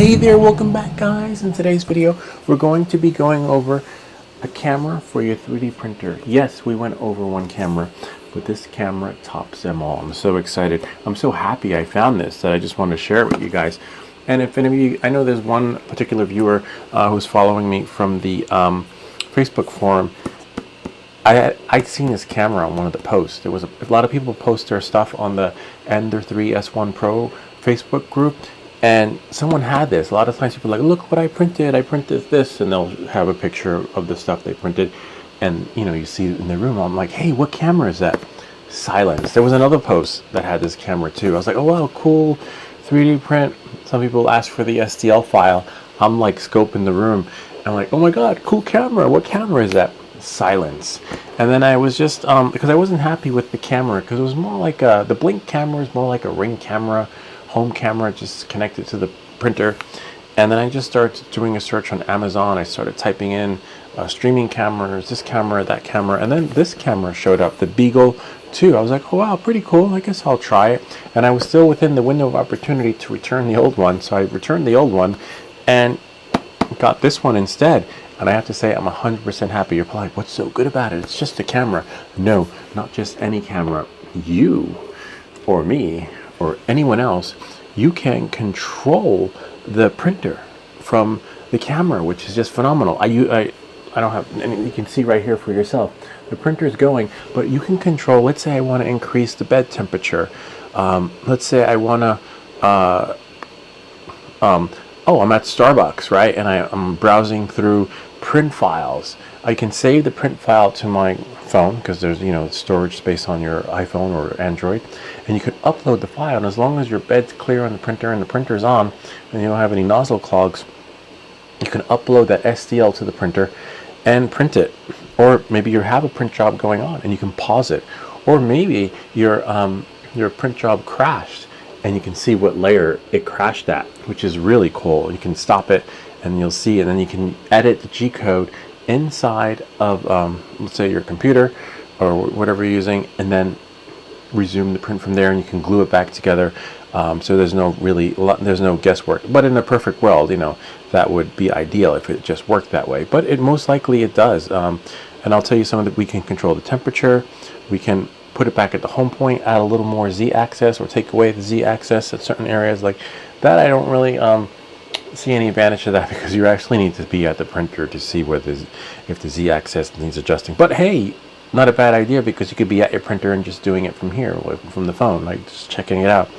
Hey there, welcome back guys. In today's video we're going to be going over a camera for your 3D printer. Yes, we went over one camera, but this camera tops them all. I'm so excited. I'm so happy I found this that I just wanted to share it with you guys. And if any of you, I know there's one particular viewer who's following me from the Facebook forum. I'd seen this camera on one of the posts. There was a lot of people post their stuff on the Ender 3 S1 Pro Facebook group, and someone had this. A lot of times people are like, look what I printed this, and they'll have a picture of the stuff they printed, and you see it in the room. I'm like, hey, what camera is that? Silence. There was another post that had this camera too. I was like, oh wow, cool 3D print. Some people asked for the STL file. I'm like scoping the room. I'm like, oh my god, cool camera. What camera is that? Silence. And then I was just because I wasn't happy with the camera, because it was more like the Blink camera is more like a Ring camera, home camera, just connected to the printer. And then I just started doing a search on Amazon. I started typing in streaming cameras, this camera, that camera, and then this camera showed up, the Beagle 2. I was like, oh wow, pretty cool, I guess I'll try it. And I was still within the window of opportunity to return the old one, so I returned the old one and got this one instead. And I have to say, I'm 100% happy. You're probably like, what's so good about it? It's just a camera. No, not just any camera. You, or me, or anyone else, you can control the printer from the camera, which is just phenomenal. I don't have, and you can see right here for yourself. The printer is going, but you can control. Let's say I want to increase the bed temperature. Let's say I want to. I'm at Starbucks, right? And I'm browsing through print files. I can save the print file to my phone, because there's storage space on your iPhone or Android, and you can upload the file. And as long as your bed's clear on the printer and the printer's on, and you don't have any nozzle clogs, you can upload that STL to the printer and print it. Or maybe you have a print job going on and you can pause it. Or maybe your print job crashed, and you can see what layer it crashed at, which is really cool. You can stop it and you'll see, and then you can edit the G-code inside of let's say your computer or whatever you're using, and then resume the print from there, and you can glue it back together. So there's no guesswork. But in a perfect world, that would be ideal if it just worked that way. But it most likely it does. And I'll tell you some of that. We can control the temperature. We can put it back at the home point, add a little more Z-axis, or take away the Z-axis at certain areas like that. I don't really see any advantage to that, because you actually need to be at the printer to see if the Z-axis needs adjusting. But hey, not a bad idea, because you could be at your printer and just doing it from here, from the phone, like just checking it out.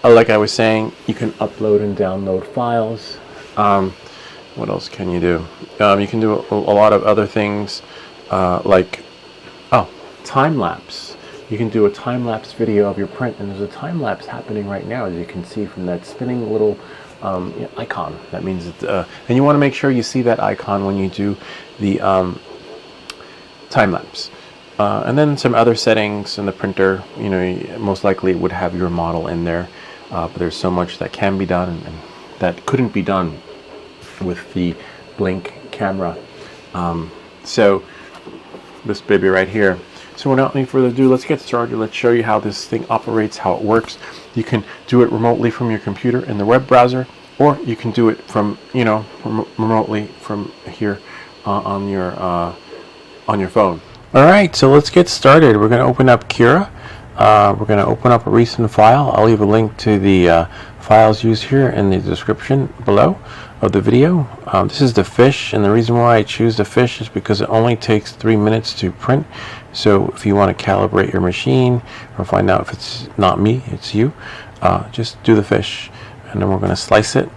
Like I was saying, you can upload and download files. What else can you do? You can do a lot of other things, like time-lapse. You can do a time-lapse video of your print, and there's a time-lapse happening right now, as you can see from that spinning little icon. That means and you want to make sure you see that icon when you do the time-lapse. And then some other settings in the printer. Most likely it would have your model in there, but there's so much that can be done and that couldn't be done with the Blink camera. So this baby right here. So without any further ado, let's get started. Let's show you how this thing operates, how it works. You can do it remotely from your computer in the web browser, or you can do it from remotely from here on your phone. All right, so let's get started. We're going to open up Cura. We're going to open up a recent file. I'll leave a link to the files used here in the description below of the video. This is the fish, and the reason why I choose the fish is because it only takes 3 minutes to print. So if you want to calibrate your machine or find out if it's not me, it's you, just do the fish, and then we're going to slice it.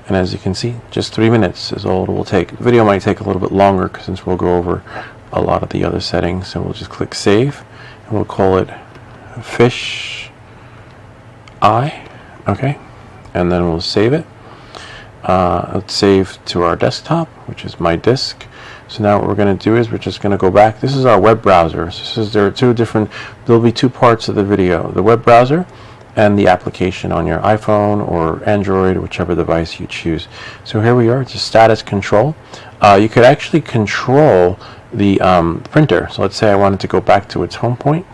And as you can see, just 3 minutes is all it will take. The video might take a little bit longer, since we'll go over a lot of the other settings. So we'll just click save, and we'll call it fish eye. Okay, and then we'll save it. Let's save to our desktop, which is my disk. So now what we're going to do is we're just going to go back. This is our web browser. There'll be two parts of the video: the web browser and the application on your iPhone or Android, whichever device you choose. So here we are. It's a status control. You could actually control the printer. So let's say I wanted to go back to its home point.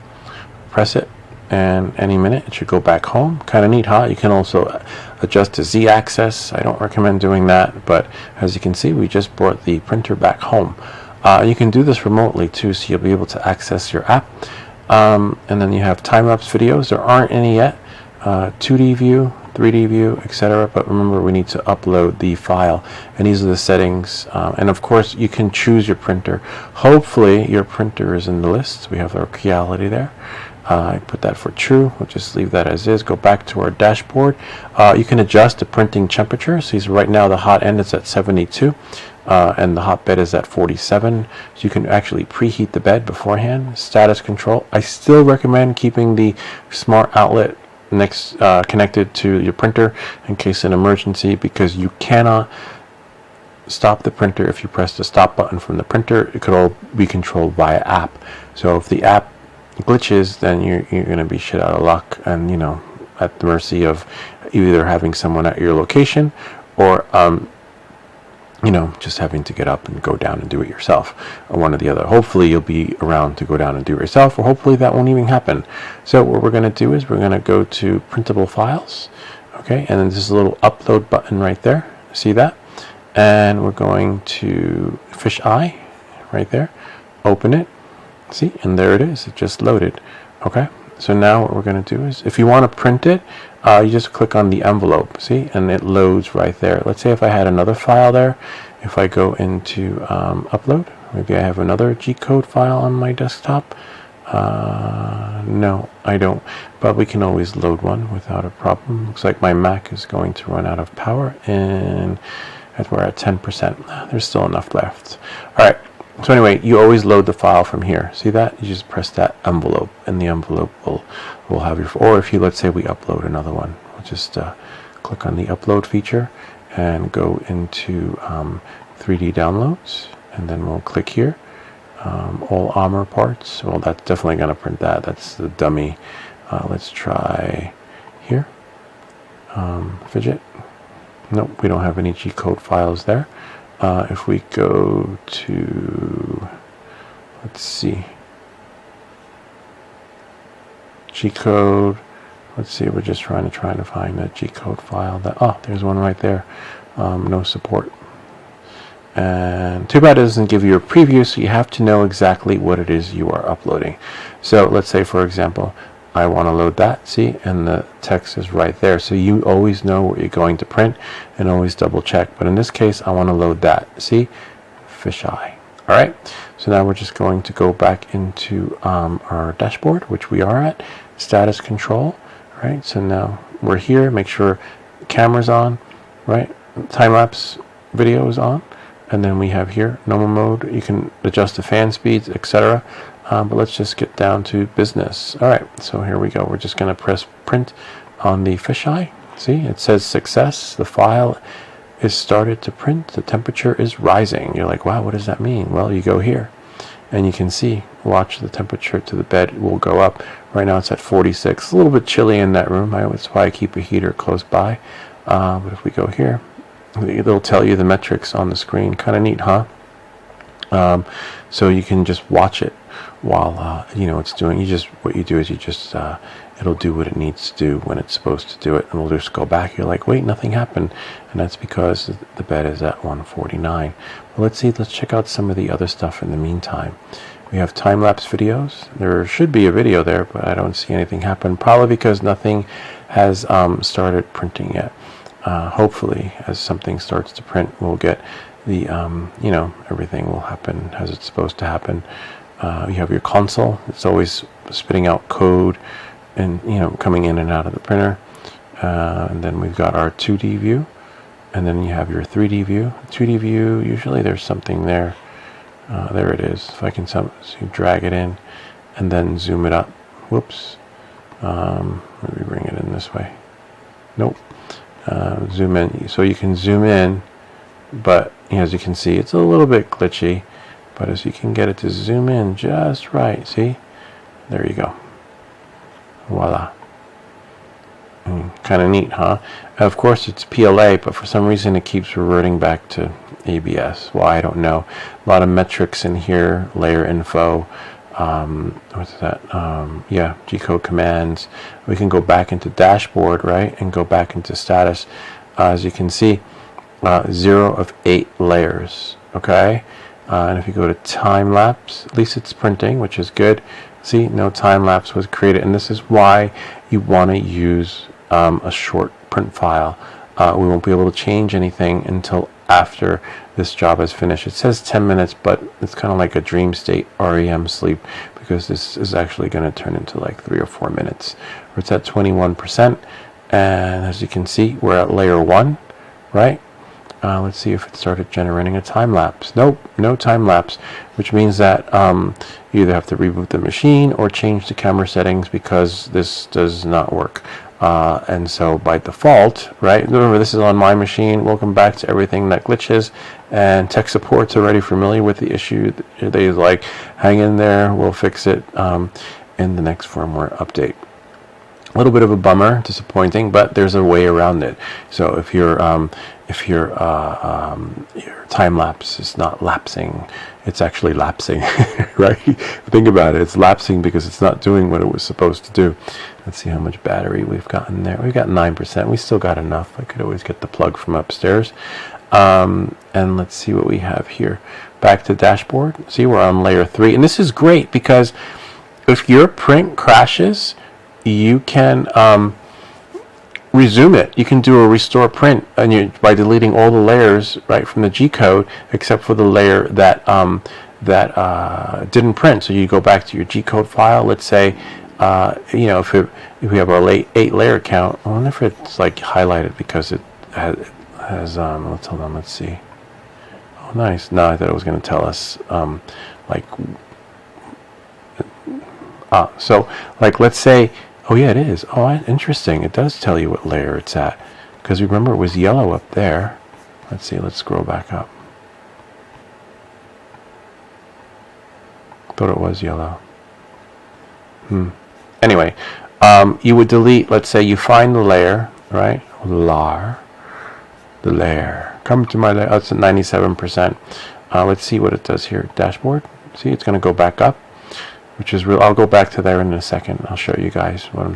Press it, and any minute it should go back home. Kind of neat, huh? You can also adjust the Z-axis. I don't recommend doing that, but as you can see, we just brought the printer back home. You can do this remotely too, so you'll be able to access your app. And then you have time-lapse videos. There aren't any yet. 2D view, 3D view, etc. But remember, we need to upload the file, and these are the settings. And of course, you can choose your printer. Hopefully, your printer is in the list. We have our Creality there. I put that for true. We'll just leave that as is. Go back to our dashboard. You can adjust the printing temperature. So right now the hot end is at 72 and the hot bed is at 47. So you can actually preheat the bed beforehand. Status control. I still recommend keeping the smart outlet next connected to your printer in case of an emergency, because you cannot stop the printer if you press the stop button from the printer. It could all be controlled via app. So if the app glitches, then you're going to be shit out of luck, and at the mercy of either having someone at your location or just having to get up and go down and do it yourself, or one or the other. Hopefully you'll be around to go down and do it yourself, or hopefully that won't even happen. So what we're going to do is we're going to go to printable files, okay, and then there's a little upload button right there. See that? And we're going to fisheye right there, open it. See, and there it is. It just loaded. Okay, so now what we're going to do is, if you want to print it, you just click on the envelope. See, and it loads right there. Let's say if I had another file there, if I go into upload, maybe I have another G-code file on my desktop. No, I don't, but we can always load one without a problem. Looks like my Mac is going to run out of power, and as we're at 10%. There's still enough left. All right. So anyway, you always load the file from here. See that? You just press that envelope, and the envelope will have your. Or if you, let's say we upload another one, we'll just click on the upload feature and go into 3D downloads, and then we'll click here. All armor parts. Well, that's definitely going to print that. That's the dummy. Let's try here. Fidget. Nope, we don't have any G-code files there. If we go to, let's see, G-code, let's see, we're just trying to find a G-code file that, there's one right there, no support. And too bad it doesn't give you a preview, so you have to know exactly what it is you are uploading. So let's say, for example, I want to load that, see, and the text is right there, so you always know what you're going to print and always double check. But in this case, I want to load that, see, fisheye. All right, so now we're just going to go back into our dashboard, which we are at, status control. Right, so now we're here. Make sure the camera's on, right, time-lapse video is on, and then we have here normal mode. You can adjust the fan speeds, etc. But let's just get down to business. All right, so here we go. We're just going to press print on the fisheye. See, it says success. The file is started to print. The temperature is rising. You're like, wow, what does that mean? Well, you go here, and you can see, watch the temperature to the bed will go up. Right now it's at 46. It's a little bit chilly in that room. That's why I keep a heater close by. But if we go here, it'll tell you the metrics on the screen. Kind of neat, huh? So you can just watch it while it's doing. What you do is you just it'll do what it needs to do when it's supposed to do it, and we'll just go back. You're like, wait, nothing happened, and that's because the bed is at 149. Well, let's check out some of the other stuff in the meantime. We have time-lapse videos. There should be a video there, but I don't see anything happen, probably because nothing has started printing yet. Hopefully, as something starts to print, we'll get the everything will happen as it's supposed to happen. You have your console. It's always spitting out code and coming in and out of the printer. And then we've got our 2D view, and then you have your 3D view. 2D view, usually there's something there. There it is. If I can drag it in and then zoom it up. Whoops. Maybe bring it in this way. Nope. Zoom in. So you can zoom in, but as you can see, it's a little bit glitchy. But as you can get it to zoom in just right, see? There you go. Voila. Kind of neat, huh? Of course, it's PLA, but for some reason it keeps reverting back to ABS. Why, I don't know. A lot of metrics in here, layer info. what's that? Yeah, G-code commands. We can go back into dashboard, right, and go back into status. As you can see, 0 of 8 layers. Okay, and if you go to time lapse, at least it's printing, which is good. See, no time lapse was created, and this is why you want to use a short print file. We won't be able to change anything until after this job is finished. It says 10 minutes, but it's kind of like a dream state REM sleep, because this is actually going to turn into like 3 or 4 minutes. It's at 21%, and as you can see, we're at layer 1, right? Let's see if it started generating a time lapse. Nope, no time lapse, which means that you either have to reboot the machine or change the camera settings, because this does not work. And so by default, right, remember this is on my machine. Welcome back to Everything That Glitches, and tech support's already familiar with the issue. They like, hang in there, we'll fix it in the next firmware update. A little bit of a bummer, disappointing, but there's a way around it. So if your time lapse is not lapsing, it's actually lapsing, right? Think about it. It's lapsing because it's not doing what it was supposed to do. Let's see how much battery we've got in there. We've got 9%. We still got enough. I could always get the plug from upstairs. And let's see what we have here. Back to dashboard. See, we're on layer 3, and this is great because if your print crashes, you can resume it. You can do a restore print, and by deleting all the layers right from the G code except for the layer that didn't print. So you go back to your G code file. Let's say you know, if we have our 8 layer count. I wonder if it's like highlighted because it has let's hold on. Let's see. Oh, nice. No, I thought it was going to tell us like so like let's say. Oh yeah, it is. Oh, interesting. It does tell you what layer it's at, because remember it was yellow up there. Let's see. Let's scroll back up. Thought it was yellow. Anyway, you would delete. Let's say you find the layer, right? The layer. Come to my layer. Oh, it's at 97%. Let's see what it does here. Dashboard. See, it's going to go back up, which is real. I'll go back to there in a second. I'll show you guys what I'm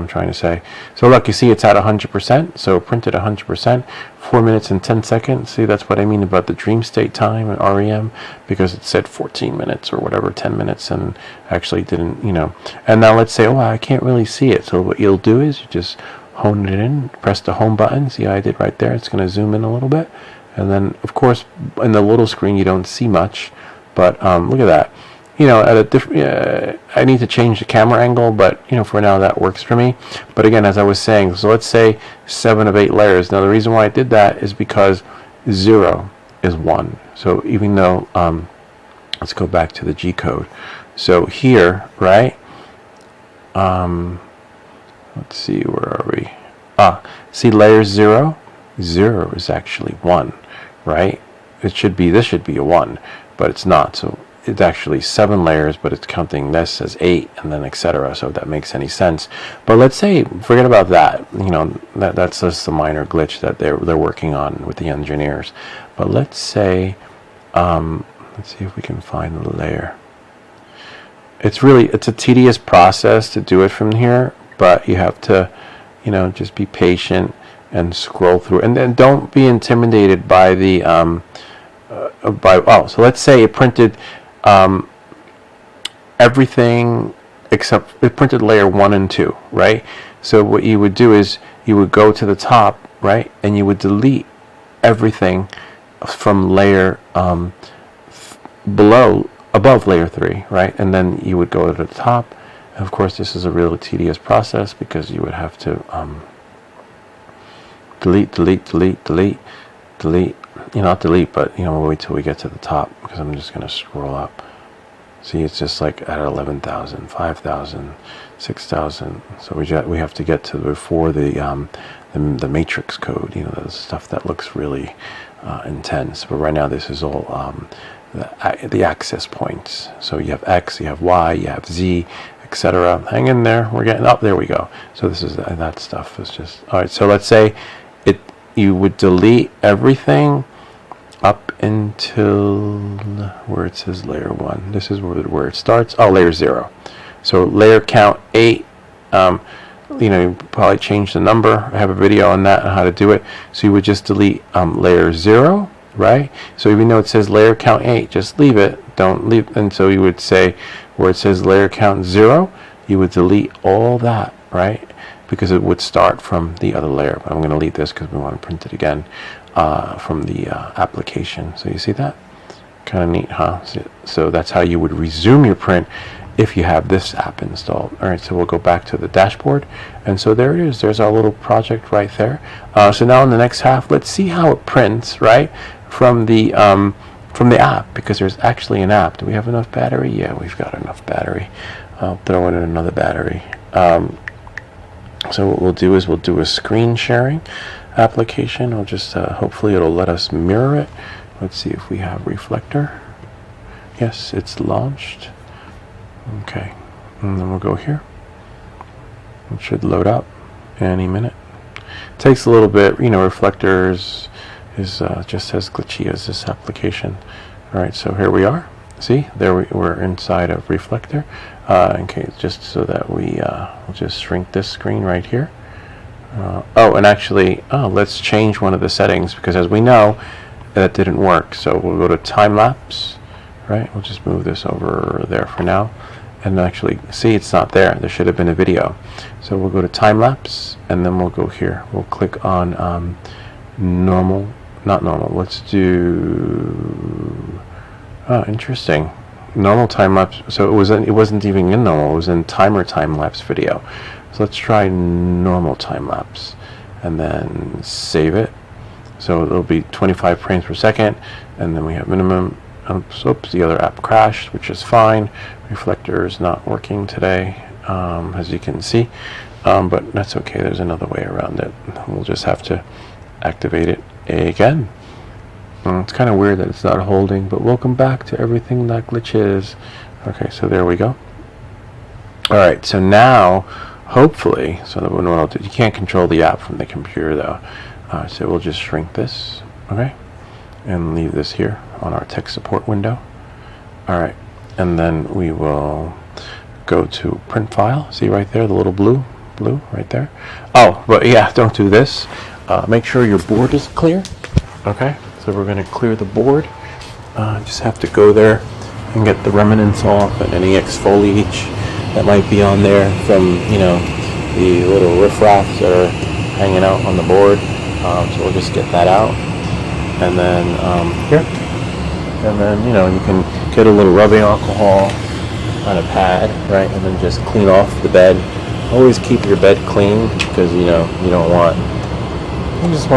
trying to say. So look, you see it's at 100%. So printed 100%, 4 minutes and 10 seconds. See, that's what I mean about the dream state time and REM, because it said 14 minutes or whatever, 10 minutes, and actually didn't, you know. And now let's say, oh, I can't really see it. So what you'll do is you just hone it in, press the home button. See how I did right there? It's going to zoom in a little bit, and then of course in the little screen you don't see much, but look at that. You know, at a different, I need to change the camera angle, but you know, for now that works for me. But again, as I was saying, so let's say 7 of 8 layers. Now the reason why I did that is because 0 is 1. So even though, let's go back to the G code. So here, right? Let's see, where are we? See layer 0? 0 is actually 1, right? It should be, this should be a 1, but it's not. So it's actually 7 layers, but it's counting this as 8, and then etc. So if that makes any sense. But let's say, forget about that. You know, that's just a minor glitch that they're working on with the engineers. But let's say, let's see if we can find the layer. It's a tedious process to do it from here, but you have to, you know, just be patient and scroll through, and then don't be intimidated by the so let's say it printed everything except it printed layer 1 and 2, right? So what you would do is you would go to the top, right, and you would delete everything from layer above layer 3, right? And then you would go to the top. And of course, this is a really tedious process because you would have to delete. You know, not delete, but you know, we'll wait till we get to the top because I'm just going to scroll up. See, it's just like at 11,000, 5,000, 6,000. So we have to get to before the matrix code. You know, the stuff that looks really intense. But right now, this is all the access points. So you have X, you have Y, you have Z, etc. Hang in there. We're getting up. There we go. So this is that stuff is just all right. So let's say you would delete everything up until where it says layer 1. This is where it starts. Oh, layer 0. So layer count 8. You know, you probably change the number. I have a video on that, on how to do it. So you would just delete layer 0, right? So even though it says layer count 8, just leave it. Don't leave. And so you would say where it says layer count 0, you would delete all that, right? Because it would start from the other layer. But I'm going to delete this because we want to print it again from the application. So you see that? Kind of neat, huh? So that's how you would resume your print if you have this app installed. All right, so we'll go back to the dashboard, and so there it is. There's our little project right there. So now in the next half, let's see how it prints, right, from the app, because there's actually an app. Do we have enough battery? Yeah, we've got enough battery. I'll throw in another battery. So what we'll do is we'll do a screen sharing application. I'll just hopefully it'll let us mirror it. Let's see if we have reflector. Yes, it's launched. Okay, and then we'll go here. It should load up any minute. It takes a little bit, you know. Reflectors is just as glitchy as this application. All right, so here we are. See, there we're inside of reflector. Okay, just so that we'll just shrink this screen right here. Oh, and actually, let's change one of the settings, because as we know, that didn't work. So we'll go to Timelapse, right? We'll just move this over there for now. And actually, see, it's not there. There should have been a video. So we'll go to Timelapse, and then we'll go here. We'll click on normal, not normal. Let's do, interesting. Normal time-lapse. So it wasn't even in normal. It was in timer time-lapse video. So let's try normal time-lapse, and then save it. So it'll be 25 frames per second, and then we have minimum. Oops, the other app crashed, which is fine. Reflector is not working today, as you can see, but that's okay. There's another way around it. We'll just have to activate it again. It's kind of weird that it's not holding, but welcome back to everything that glitches. Okay, so there we go. All right, so now, hopefully, so that what I'll do, you can't control the app from the computer though. So we'll just shrink this, okay, and leave this here on our tech support window. All right, and then we will go to print file. See right there, the little blue right there. Oh, but yeah, don't do this. Make sure your board is clear. Okay, so we're going to clear the board. Just have to go there and get the remnants off and any exfoliate that might be on there from, you know, the little riffraffs that are hanging out on the board. So we'll just get that out, and then here, and then, you know, you can get a little rubbing alcohol on a pad, right, and then just clean off the bed. Always keep your bed clean, because you know you don't want just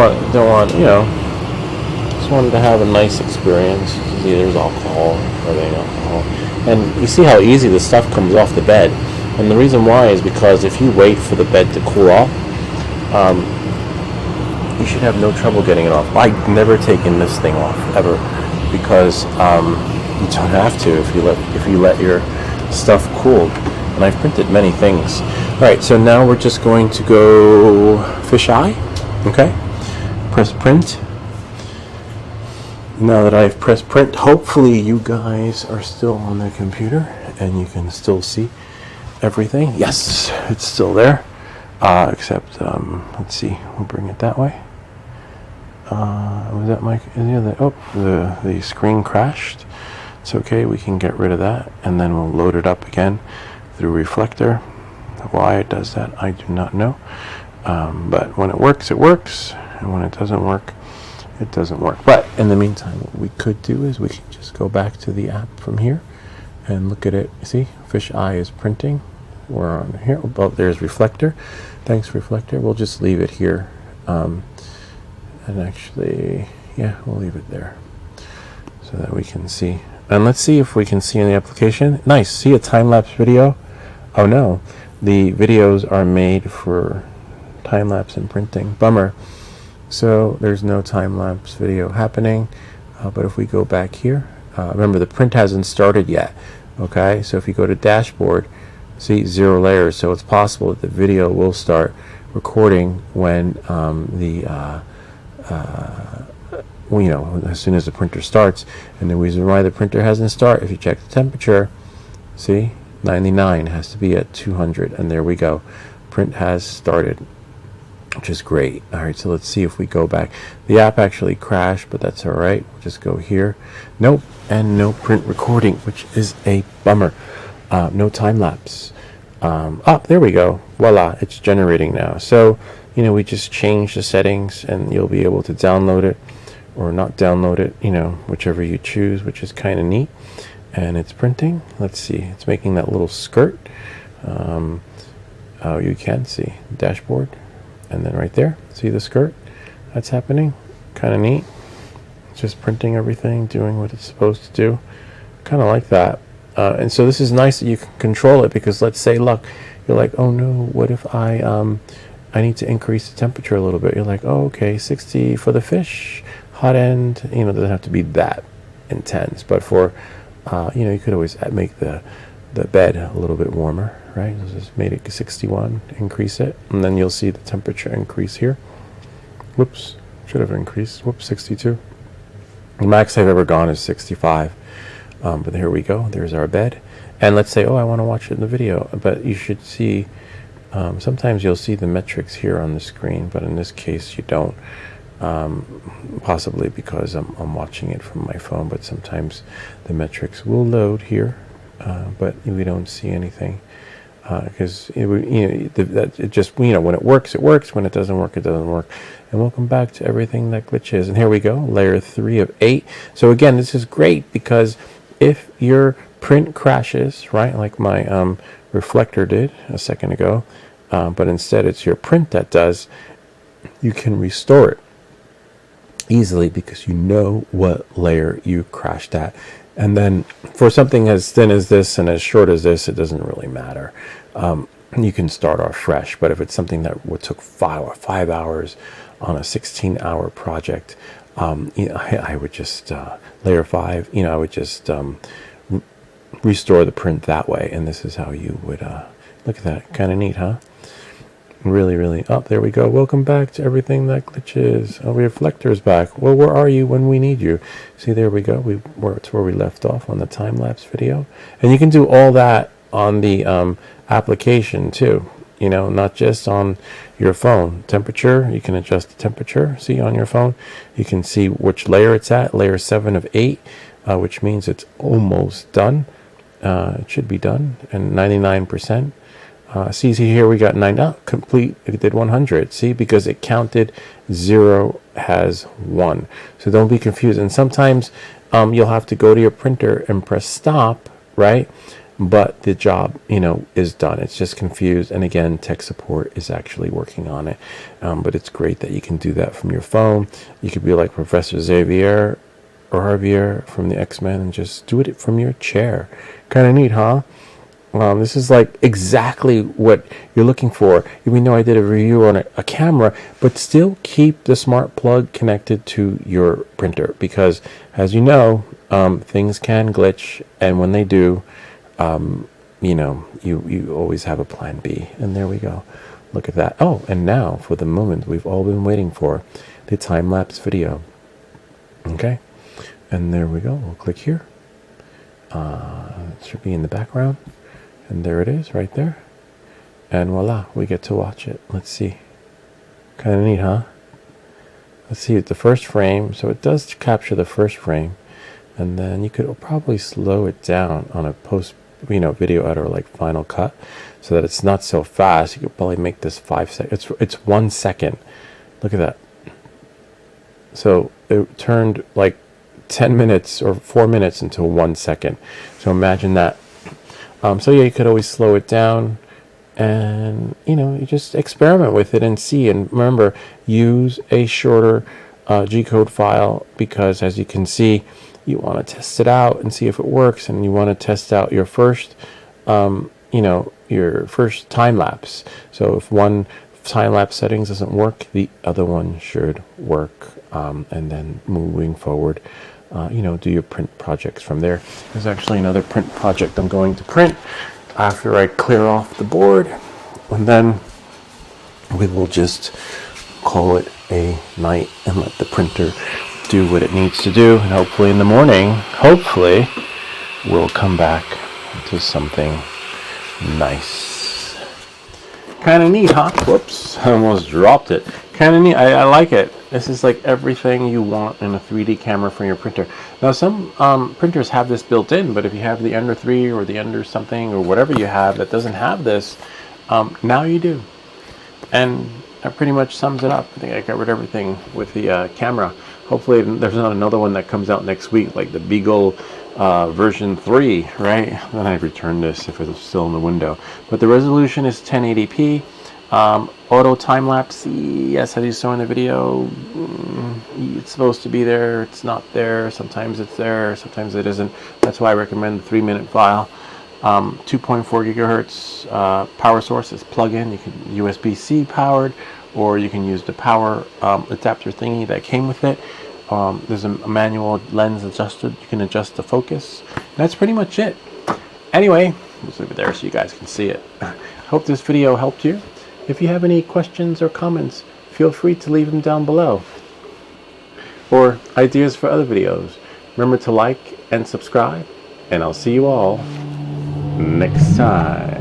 wanted to have a nice experience. See, there's alcohol, rubbing alcohol, and you see how easy the stuff comes off the bed. And the reason why is because if you wait for the bed to cool off, you should have no trouble getting it off. I've never taken this thing off ever, because you don't have to if you let your stuff cool. And I've printed many things. All right, so now we're just going to go fisheye. Okay, press print. Now that I've pressed print, hopefully you guys are still on the computer and you can still see everything. Yes, it's still there. Except let's see, we'll bring it that way. Was that my the screen crashed? It's okay, we can get rid of that, and then we'll load it up again through reflector. Why it does that, I do not know. But when it works, and when it doesn't work, it doesn't work. But in the meantime, what we could do is we can just go back to the app from here and look at it. See, fish eye is printing. We're on here. Oh, there's reflector. Thanks, reflector. We'll just leave it here. And actually, yeah, we'll leave it there so that we can see. And let's see if we can see in the application. Nice. See a time-lapse video? Oh no, the videos are made for time-lapse and printing. Bummer. So there's no time-lapse video happening. But if we go back here, remember the print hasn't started yet. Okay, so if you go to dashboard, see 0 layers. So it's possible that the video will start recording when you know, as soon as the printer starts. And the reason why the printer hasn't started, if you check the temperature, see, 99 has to be at 200, and there we go. Print has started, which is great. All right, so let's see if we go back. The app actually crashed, but that's all right. We'll just go here. Nope, and no print recording, which is a bummer. No time lapse. There we go. Voila, it's generating now. So, you know, we just change the settings, and you'll be able to download it or not download it, you know, whichever you choose, which is kind of neat. And it's printing. Let's see, it's making that little skirt. You can see the dashboard, and then right there, see the skirt that's happening. Kind of neat. It's just printing everything, doing what it's supposed to do. Kind of like that. And so this is nice that you can control it, because let's say, look, you're like, oh no, what if I need to increase the temperature a little bit. You're like, oh, okay, 60 for the fish, hot end. You know, it doesn't have to be that intense, but for you know, you could always make the bed a little bit warmer, right? So just made it 61, increase it, and then you'll see the temperature increase here. Whoops, should have increased. Whoops, 62. The max I've ever gone is 65. But here we go. There's our bed. And let's say, oh, I want to watch it in the video. But you should see, sometimes you'll see the metrics here on the screen, but in this case you don't. Possibly because I'm watching it from my phone, but sometimes the metrics will load here, but we don't see anything, because it just, you know, when it works, it works. When it doesn't work, it doesn't work. And welcome back to everything that glitches. And here we go, layer 3 of 8. So again, this is great, because if your print crashes, right, like my reflector did a second ago, but instead it's your print that does, you can restore it easily, because you know what layer you crashed at. And then for something as thin as this and as short as this, it doesn't really matter. You can start off fresh. But if it's something that took 5 hours on a 16-hour project, you know, I would just layer 5, you know, I would just restore the print that way. And this is how you would look at that. Kind of neat, huh? Really, really. Oh, there we go. Welcome back to everything that glitches. Oh, reflector's back. Well, where are you when we need you? See, there we go. It's where we left off on the time-lapse video. And you can do all that on the application too. You know, not just on your phone. Temperature, you can adjust the temperature. See, on your phone, you can see which layer it's at. Layer 7 of 8, which means it's almost done. It should be done, and 99%. See here we got 9. Complete. It did 100. See, because it counted 0 has 1. So don't be confused. And sometimes you'll have to go to your printer and press stop, right? But the job, you know, is done. It's just confused. And again, tech support is actually working on it. But it's great that you can do that from your phone. You could be like Professor Xavier or Javier from the X-Men and just do it from your chair. Kind of neat, huh? This is like exactly what you're looking for. Even though I did a review on a camera, but still keep the smart plug connected to your printer, because as you know, things can glitch, and when they do, you know, you always have a plan B. And there we go. Look at that. Oh, and now for the moment we've all been waiting for, the time-lapse video. Okay, and there we go. We'll click here. It should be in the background. And there it is, right there. And voila, we get to watch it. Let's see. Kind of neat, huh? Let's see the first frame. So it does capture the first frame. And then you could probably slow it down on a post, you know, video editor like Final Cut, so that it's not so fast. You could probably make this 5 seconds. It's 1 second. Look at that. So it turned like 10 minutes or 4 minutes into 1 second. So imagine that. So yeah, you could always slow it down, and you know, you just experiment with it and see. And remember, use a shorter G-code file, because as you can see, you want to test it out and see if it works, and you want to test out your first, you know, your first time lapse. So if one time lapse settings doesn't work, the other one should work, and then moving forward, you know, do your print projects from there. There's actually another print project I'm going to print after I clear off the board, and then we will just call it a night and let the printer do what it needs to do, and hopefully in the morning, hopefully, we'll come back to something nice. Kind of neat, huh? Whoops, I almost dropped it. Kind of neat. I like it. This is like everything you want in a 3D camera for your printer. Now, some printers have this built in, but if you have the Ender 3 or the Ender something or whatever you have that doesn't have this, now you do. And that pretty much sums it up. I think I covered everything with the camera. Hopefully there's not another one that comes out next week, like the Beagle version 3, right? Then I'd return this if it was still in the window. But the resolution is 1080p. Auto time-lapse, yes, as you saw in the video, it's supposed to be there. It's not there. Sometimes it's there, sometimes it isn't. That's why I recommend the 3-minute file. 2.4 gigahertz power source is plug-in. You can USB-C powered, or you can use the power adapter thingy that came with it. There's a manual lens adjusted. You can adjust the focus. That's pretty much it. Anyway, let's leave it there so you guys can see it. I hope this video helped you. If you have any questions or comments, feel free to leave them down below. Or ideas for other videos. Remember to like and subscribe, and I'll see you all next time.